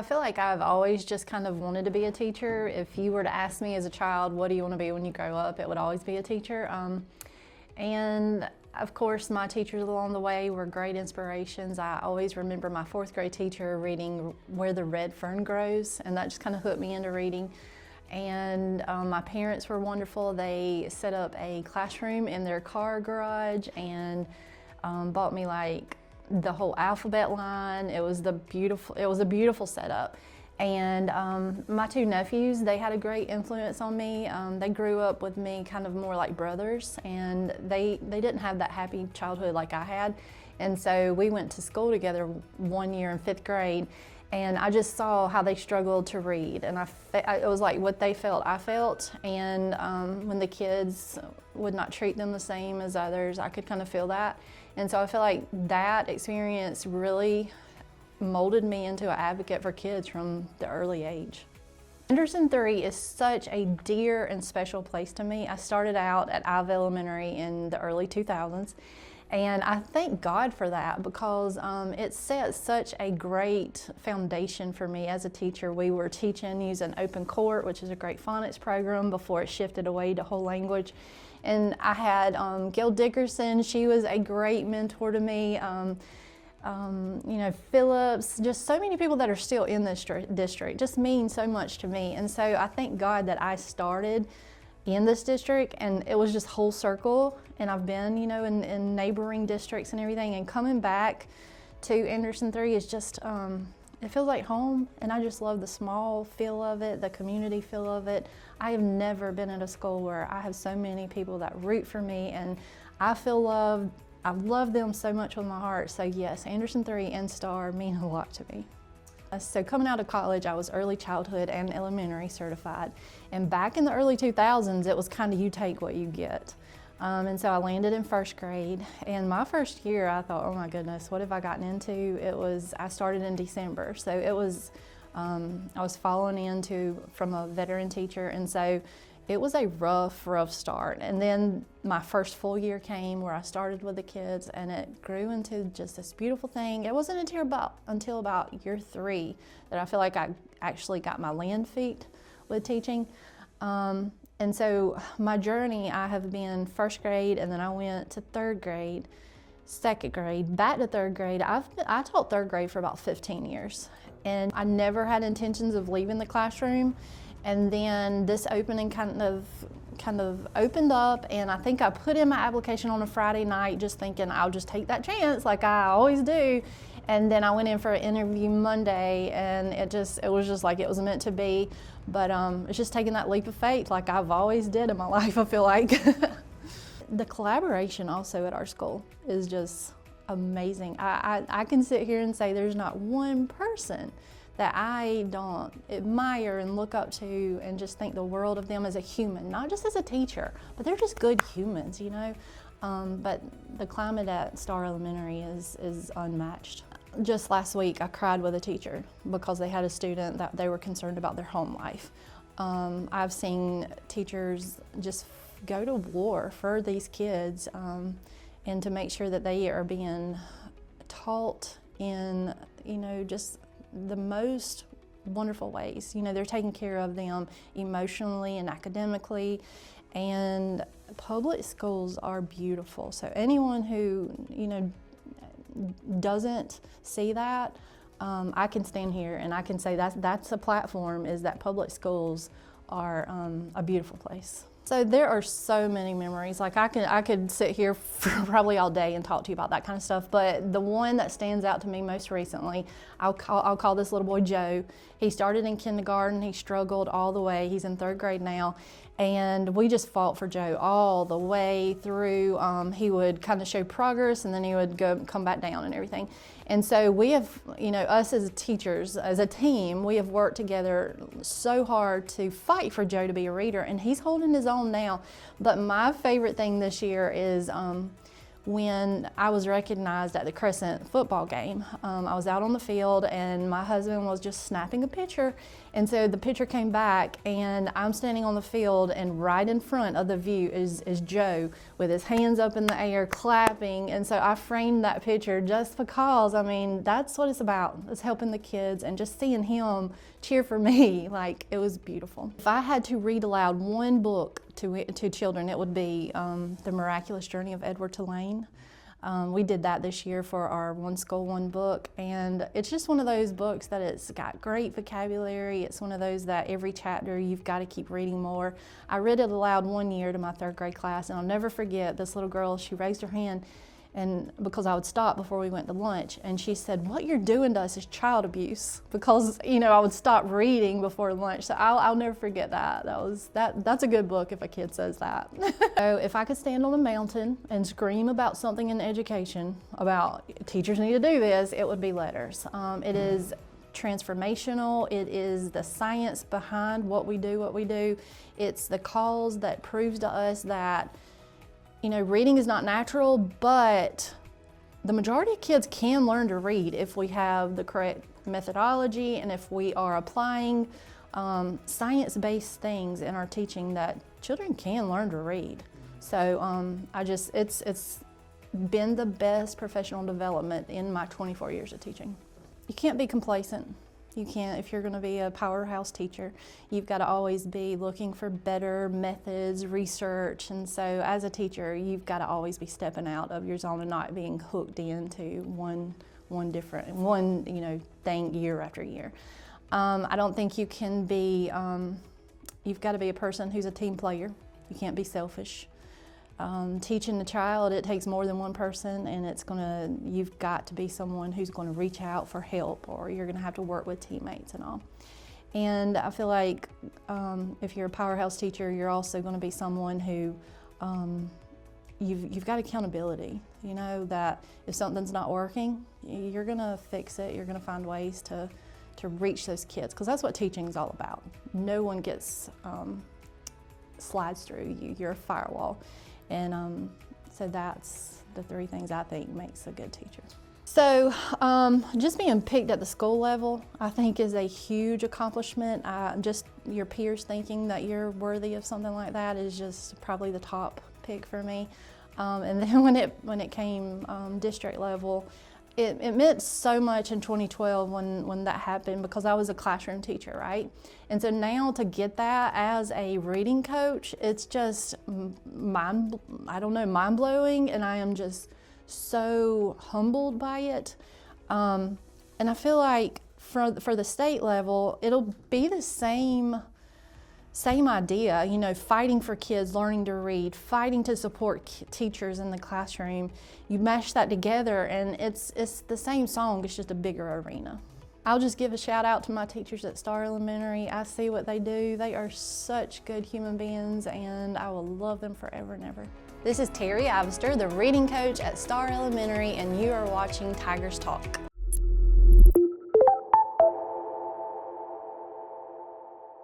I feel like I've always just kind of wanted to be a teacher. If you were to ask me as a child, what do you want to be when you grow up, it would always be a teacher. And of course, my teachers along the way were great inspirations. I always remember my fourth grade teacher reading Where the Red Fern Grows, and that just kind of hooked me into reading. And my parents were wonderful. They set up a classroom in their car garage and bought me like the whole alphabet line. It was a beautiful setup. And my two nephews, they had a great influence on me. They grew up with me kind of more like brothers, and they didn't have that happy childhood like I had. And so we went to school together one year in fifth grade, and I just saw how they struggled to read. And it was like what they felt, I felt. And when the kids would not treat them the same as others, I could kind of feel that. And so I feel like that experience really molded me into an advocate for kids from the early age. Anderson 3 is such a dear and special place to me. I started out at Ivy Elementary in the early 2000s, and I thank God for that because it set such a great foundation for me as a teacher. We were teaching using Open Court, which is a great phonics program, before it shifted away to whole language. And I had Gail Dickerson. She was a great mentor to me. You know, Phillips, just so many people that are still in this district just mean so much to me. And so I thank God that I started in this district, and it was just whole circle. And I've been, you know, in neighboring districts and everything, and coming back to Anderson 3 is just, it feels like home. And I just love the small feel of it, the community feel of it. I have never been at a school where I have so many people that root for me, and I feel loved. I love them so much with my heart. So yes, Anderson 3 and STAR mean a lot to me. So coming out of college, I was early childhood and elementary certified. And back in the early 2000s, it was kind of you take what you get. And so I landed in first grade. And my first year, I thought, oh my goodness, what have I gotten into? I started in December. So it was, I was falling from a veteran teacher. And so it was a rough start. And then my first full year came where I started with the kids, and it grew into just this beautiful thing. It wasn't until about year 3 that I feel like I actually got my land feet with teaching. And so my journey, I have been first grade, and then I went to third grade, second grade, back to third grade. I taught third grade for about 15 years, and I never had intentions of leaving the classroom. And then this opening kind of opened up, and I think I put in my application on a Friday night just thinking I'll just take that chance like I always do. And then I went in for an interview Monday, and it was just like it was meant to be. But it's just taking that leap of faith like I've always did in my life, I feel like. The collaboration also at our school is just amazing. I can sit here and say there's not one person that I don't admire and look up to and just think the world of them as a human, not just as a teacher, but they're just good humans, you know. But the climate at Star Elementary is unmatched. Just last week, I cried with a teacher because they had a student that they were concerned about their home life. I've seen teachers just go to war for these kids and to make sure that they are being taught in, you know, just the most wonderful ways. You know, they're taking care of them emotionally and academically, and public schools are beautiful. So anyone who, you know, doesn't see that, I can stand here and I can say that's a platform, is that public schools are a beautiful place. So there are so many memories. Like I could sit here for probably all day and talk to you about that kind of stuff, but the one that stands out to me most recently, I'll call this little boy Joe. He started in kindergarten, he struggled all the way, he's in third grade now, and we just fought for Joe all the way through. He would kind of show progress, and then he would come back down and everything. And so we have, you know, us as teachers, as a team, we have worked together so hard to fight for Joe to be a reader, and he's holding his own now. But my favorite thing this year is when I was recognized at the Crescent football game. I was out on the field and my husband was just snapping a picture, and so the picture came back and I'm standing on the field, and right in front of the view is Joe with his hands up in the air clapping, and so I framed that picture just because, I mean, that's what it's about. It's helping the kids, and just seeing him cheer for me, like, it was beautiful. If I had to read aloud one book to children, it would be The Miraculous Journey of Edward Tulane. We did that this year for our One School, One Book, and it's just one of those books that it's got great vocabulary. It's one of those that every chapter you've got to keep reading more. I read it aloud one year to my 3rd grade class, and I'll never forget this little girl. She raised her hand, and because I would stop before we went to lunch, and she said, "What you're doing to us is child abuse," because, you know, I would stop reading before lunch. So I'll never forget that. That's a good book if a kid says that. So if I could stand on a mountain and scream about something in education, about teachers need to do this, it would be letters. It is transformational. It is the science behind what we do. It's the cause that proves to us that, you know, reading is not natural, but the majority of kids can learn to read if we have the correct methodology and if we are applying science-based things in our teaching, that children can learn to read. So it's been the best professional development in my 24 years of teaching. You can't be complacent. You can't, if you're going to be a powerhouse teacher, you've got to always be looking for better methods, research, and so as a teacher, you've got to always be stepping out of your zone and not being hooked into one thing year after year. I don't think you can be. You've got to be a person who's a team player. You can't be selfish. Teaching the child, it takes more than one person, and you've got to be someone who's going to reach out for help, or you're going to have to work with teammates and all. And I feel like if you're a powerhouse teacher, you're also going to be someone who you've got accountability. You know that if something's not working, you're going to fix it. You're going to find ways to reach those kids, because that's what teaching is all about. No one gets slides through you. You're a firewall. And so that's the 3 things I think makes a good teacher. So just being picked at the school level, I think, is a huge accomplishment. Just your peers thinking that you're worthy of something like that is just probably the top pick for me. And then when it came district level, it meant so much in 2012 when that happened, because I was a classroom teacher, right? And so now to get that as a reading coach, it's just mind-blowing, and I am just so humbled by it. And I feel like for the state level, it'll be the same idea, you know, fighting for kids learning to read, fighting to support teachers in the classroom. You mash that together and it's the same song, it's just a bigger arena. I'll just give a shout out to my teachers at Star Elementary. I see what they do. They are such good human beings, and I will love them forever and ever. This is Terri Ivester, the reading coach at Star Elementary, and you are watching Tigers Talk.